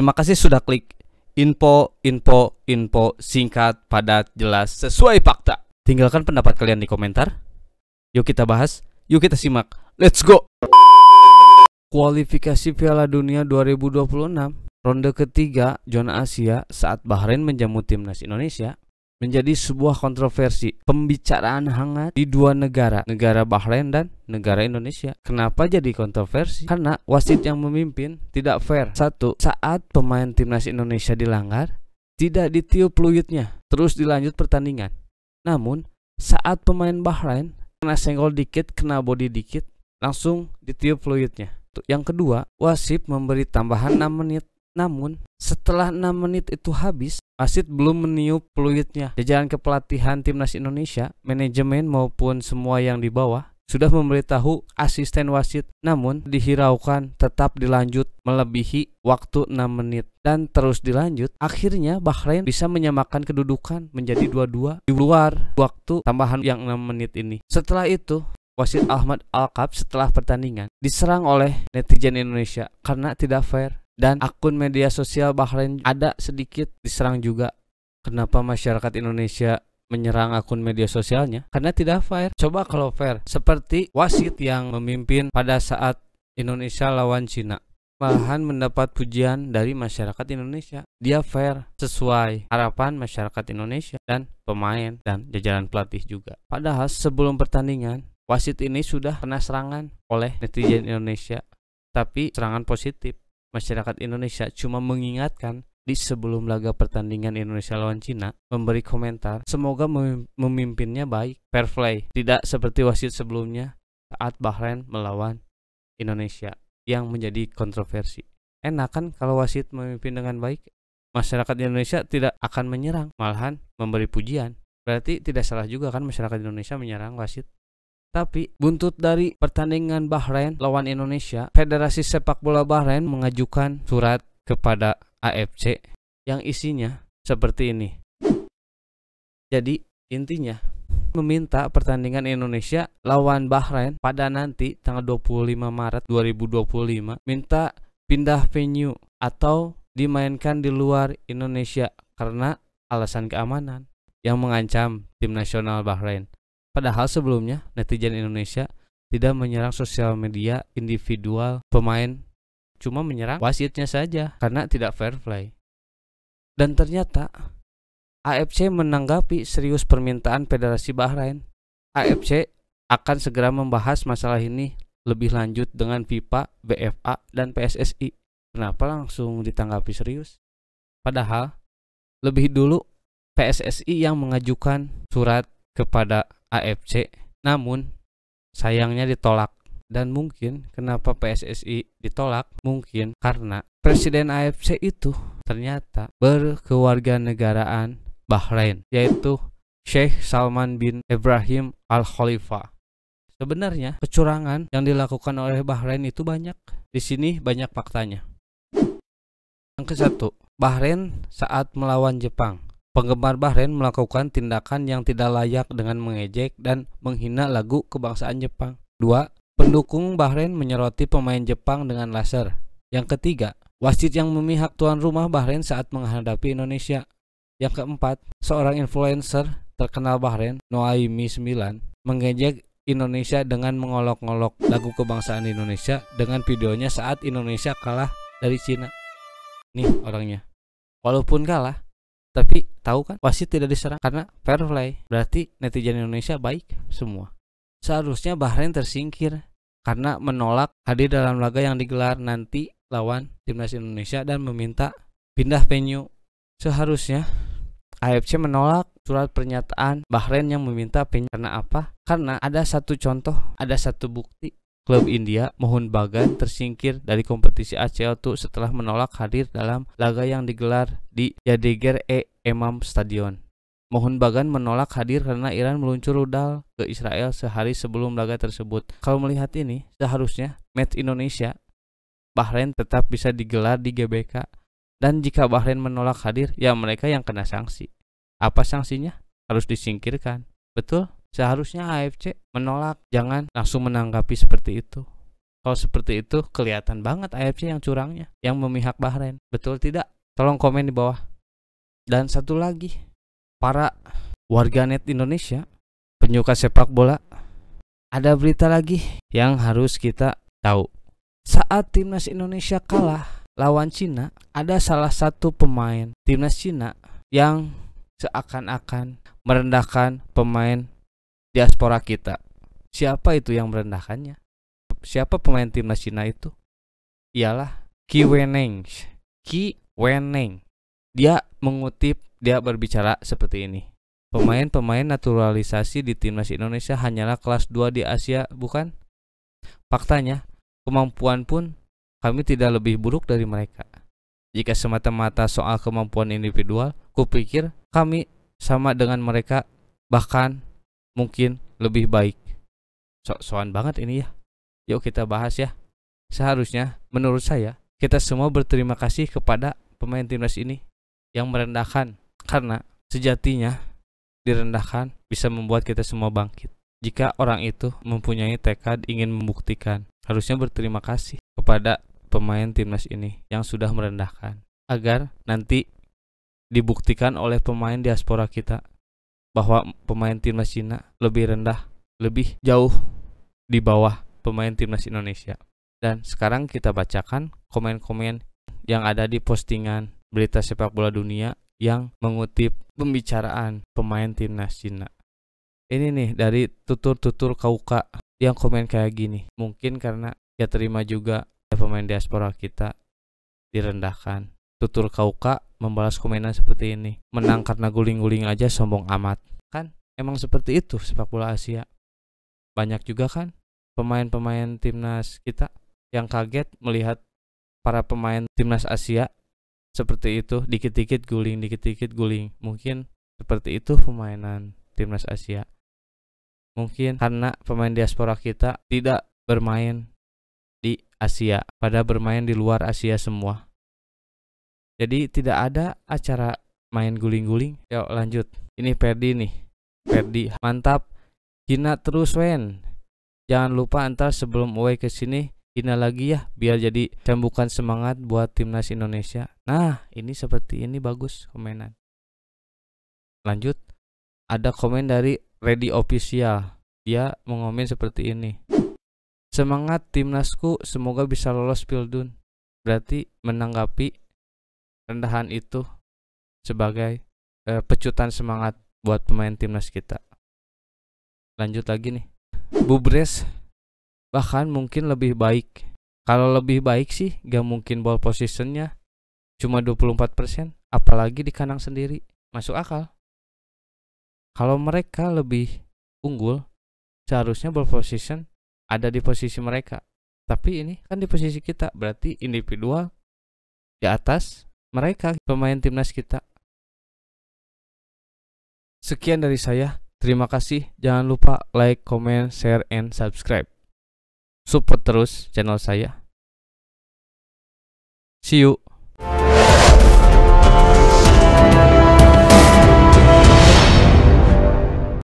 Terima kasih sudah klik. Info singkat, padat, jelas, sesuai fakta. Tinggalkan pendapat kalian di komentar. Yuk kita bahas, yuk kita simak. Let's go. Kualifikasi Piala Dunia 2026 ronde ketiga zona Asia saat Bahrain menjamu timnas Indonesia menjadi sebuah kontroversi, pembicaraan hangat di dua negara Bahrain dan negara Indonesia. Kenapa jadi kontroversi? Karena wasit yang memimpin tidak fair. Satu, saat pemain timnas Indonesia dilanggar, tidak ditiup peluitnya, terus dilanjut pertandingan. Namun, saat pemain Bahrain kena senggol dikit, kena body dikit, langsung ditiup peluitnya. Yang kedua, wasit memberi tambahan 6 menit. Namun, setelah 6 menit itu habis, wasit belum meniup peluitnya. Jajaran kepelatihan timnas Indonesia, manajemen maupun semua yang di bawah sudah memberitahu asisten wasit, namun dihiraukan tetap dilanjut melebihi waktu 6 menit dan terus dilanjut. Akhirnya Bahrain bisa menyamakan kedudukan menjadi 2-2 di luar waktu tambahan yang 6 menit ini. Setelah itu, wasit Ahmad Alkaf setelah pertandingan diserang oleh netizen Indonesia karena tidak fair. Dan akun media sosial Bahrain ada sedikit diserang juga. Kenapa masyarakat Indonesia menyerang akun media sosialnya? Karena tidak fair. Coba kalau fair, seperti wasit yang memimpin pada saat Indonesia lawan Cina, malahan mendapat pujian dari masyarakat Indonesia. Dia fair, sesuai harapan masyarakat Indonesia dan pemain dan jajaran pelatih juga. Padahal sebelum pertandingan, wasit ini sudah kena serangan oleh netizen Indonesia, tapi serangan positif. Masyarakat Indonesia cuma mengingatkan di sebelum laga pertandingan Indonesia lawan Cina, memberi komentar semoga memimpinnya baik, fair play, tidak seperti wasit sebelumnya saat Bahrain melawan Indonesia yang menjadi kontroversi. Enak kan kalau wasit memimpin dengan baik? Masyarakat Indonesia tidak akan menyerang, malahan memberi pujian. Berarti tidak salah juga kan masyarakat Indonesia menyerang wasit. Tapi buntut dari pertandingan Bahrain lawan Indonesia, Federasi Sepak Bola Bahrain mengajukan surat kepada AFC yang isinya seperti ini. Jadi intinya meminta pertandingan Indonesia lawan Bahrain pada nanti tanggal 25 Maret 2025 minta pindah venue atau dimainkan di luar Indonesia karena alasan keamanan yang mengancam tim nasional Bahrain. Padahal sebelumnya netizen Indonesia tidak menyerang sosial media individual pemain, cuma menyerang wasitnya saja karena tidak fair play. Dan ternyata AFC menanggapi serius permintaan Federasi Bahrain. AFC akan segera membahas masalah ini lebih lanjut dengan FIFA, BFA, dan PSSI. Kenapa langsung ditanggapi serius? Padahal lebih dulu PSSI yang mengajukan surat kepada AFC, namun sayangnya ditolak. Dan mungkin kenapa PSSI ditolak, mungkin karena presiden AFC itu ternyata berkewarganegaraan Bahrain, yaitu Sheikh Salman bin Ibrahim Al Khalifa. Sebenarnya kecurangan yang dilakukan oleh Bahrain itu banyak. Di sini banyak faktanya. Yang ke-1, Bahrain saat melawan Jepang, penggemar Bahrain melakukan tindakan yang tidak layak dengan mengejek dan menghina lagu kebangsaan Jepang. 2. Pendukung Bahrain menyoroti pemain Jepang dengan laser. Yang ketiga, wasit yang memihak tuan rumah Bahrain saat menghadapi Indonesia. Yang keempat, seorang influencer terkenal Bahrain, Noaimi 9, mengejek Indonesia dengan mengolok-olok lagu kebangsaan Indonesia dengan videonya saat Indonesia kalah dari Cina. Nih orangnya. Walaupun kalah, tapi tahu kan wasit tidak diserang karena fair play. Berarti netizen Indonesia baik semua. Seharusnya Bahrain tersingkir karena menolak hadir dalam laga yang digelar nanti lawan timnas Indonesia dan meminta pindah venue. Seharusnya AFC menolak surat pernyataan Bahrain yang meminta venue. Karena apa? Karena ada satu contoh, ada satu bukti. Klub India Mohun Bagan tersingkir dari kompetisi ACL setelah menolak hadir dalam laga yang digelar di Yadigar-e-Emam Stadion. Mohun Bagan menolak hadir karena Iran meluncur rudal ke Israel sehari sebelum laga tersebut. Kalau melihat ini, seharusnya match Indonesia Bahrain tetap bisa digelar di GBK. Dan jika Bahrain menolak hadir, ya mereka yang kena sanksi. Apa sanksinya? Harus disingkirkan. Betul? Seharusnya AFC menolak, jangan langsung menanggapi seperti itu. Kalau seperti itu kelihatan banget AFC yang curangnya, yang memihak Bahrain. Betul tidak? Tolong komen di bawah. Dan satu lagi, para warganet Indonesia, penyuka sepak bola, ada berita lagi yang harus kita tahu. Saat timnas Indonesia kalah lawan Cina, ada salah satu pemain timnas Cina yang seakan-akan merendahkan pemain diaspora kita. Siapa itu yang merendahkannya? Siapa pemain timnas Cina itu? Ialah Qi Weneng. Qi Weneng. Dia berbicara seperti ini. Pemain-pemain naturalisasi di timnas Indonesia hanyalah kelas 2 di Asia, bukan? Faktanya, kemampuan pun kami tidak lebih buruk dari mereka. Jika semata-mata soal kemampuan individual, kupikir kami sama dengan mereka, bahkan mungkin lebih baik. Sok-sokan banget ini ya. Yuk kita bahas ya. Seharusnya menurut saya kita semua berterima kasih kepada pemain timnas ini yang merendahkan, karena sejatinya direndahkan bisa membuat kita semua bangkit. Jika orang itu mempunyai tekad ingin membuktikan, harusnya berterima kasih kepada pemain timnas ini yang sudah merendahkan, agar nanti dibuktikan oleh pemain diaspora kita bahwa pemain timnas Cina lebih rendah, lebih jauh di bawah pemain timnas Indonesia. Dan sekarang kita bacakan komen-komen yang ada di postingan berita sepak bola dunia yang mengutip pembicaraan pemain timnas Cina. Ini nih dari tutur-tutur Kauka yang komen kayak gini. Mungkin karena ya terima juga pemain diaspora kita direndahkan. Tutur Kauka membalas komenan seperti ini. Menang karena guling-guling aja sombong amat. Kan emang seperti itu sepak bola Asia. Banyak juga kan pemain-pemain timnas kita yang kaget melihat para pemain timnas Asia seperti itu, dikit-dikit guling, dikit-dikit guling. Mungkin seperti itu permainan timnas Asia. Mungkin karena pemain diaspora kita tidak bermain di Asia, pada bermain di luar Asia semua. Jadi tidak ada acara main guling-guling. Yuk lanjut. Ini Ferdi nih. Ferdi, mantap. Hina terus Wen. Jangan lupa antar sebelum away ke sini hina lagi ya, biar jadi cambukan semangat buat timnas Indonesia. Nah, ini seperti ini bagus komenan. Lanjut, ada komen dari Ready Official. Dia mengomen seperti ini. Semangat timnasku, semoga bisa lolos Pildun. Berarti menanggapi rendahan itu sebagai pecutan semangat buat pemain timnas kita. Lanjut lagi nih. Bubres bahkan mungkin lebih baik. Kalau lebih baik sih gak mungkin ball positionnya cuma 24%, apalagi di kandang sendiri. Masuk akal. Kalau mereka lebih unggul, seharusnya ball position ada di posisi mereka. Tapi ini kan di posisi kita, berarti individual di atas mereka pemain timnas kita. Sekian dari saya. Terima kasih. Jangan lupa like, comment, share, and subscribe. Support terus channel saya. See you.